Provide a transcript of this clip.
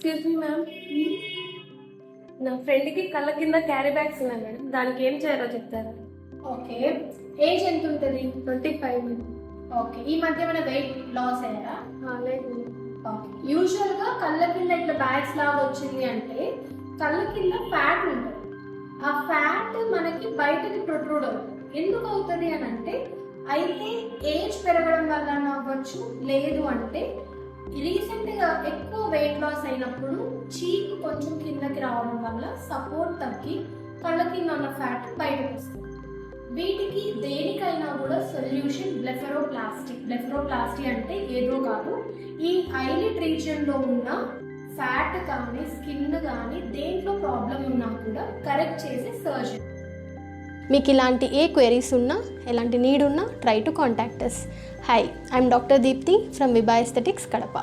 Excuse me ma'am, నా ఫ్రెండ్కి కళ్ళ కింద క్యారీ బ్యాగ్స్ ఉన్నాయి మేడం, దానికి ఏం చేయాలో చెప్తారా? ఓకే, ఏజ్ ఎంత ఉంటుంది? 25. ఓకే, ఈ మధ్య ఏమైనా వెయిట్ లాస్ అయ్యారా? లేదు. ఓకే, యూజువల్గా కళ్ళ కింద ఇట్లా బ్యాగ్స్ లాగా వచ్చింది అంటే కళ్ళ కింద ఫ్యాట్ ఉంటుంది. ఆ ఫ్యాట్ మనకి బయటకి ప్రొట్రూడ్ అవుతుంది. ఎందుకు అవుతుంది అని అంటే అయితే ఏజ్ పెరగడం వల్ల అవ్వచ్చు, లేదు అంటే రీసెంట్గా ఎక్కువ వెయిట్ లాస్ అయినప్పుడు చీక్ కొంచెం కిందకి రావడం వల్ల సపోర్ట్ తగ్గి కళ్ళ కింద ఉన్న ఫ్యాట్ బయటకు వస్తుంది. వీటికి దేనికైనా కూడా సొల్యూషన్ బ్లెఫరోప్లాస్టీ అంటే ఏదో కాదు, ఈ ఐలిడ్ రీజియన్లో ఉన్న ఫ్యాట్ కానీ స్కిన్ కానీ దేంట్లో ప్రాబ్లం ఉన్నా కూడా కరెక్ట్ చేసే సర్జరీ. మీకు ఇలాంటి ఏ క్వెరీస్ ఉన్నా, ఎలాంటి నీడ్ ఉన్నా, try to contact us. Hi, I'm Dr. Deepthi from Vibha Aesthetics, Kadapa.